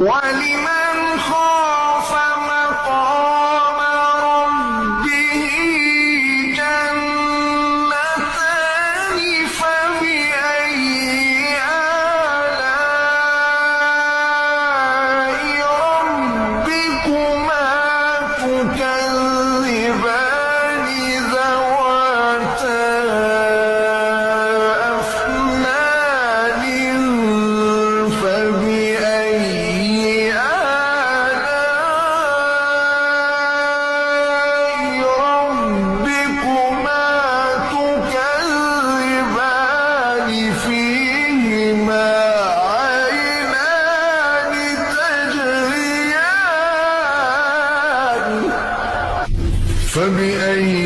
ولمن خاف مقام ربه جنتان فبأي آلاء ربكما تكذبان ذواتا أفنان فبأي ربكما تكذبان فيهما عينان تجريان فبأي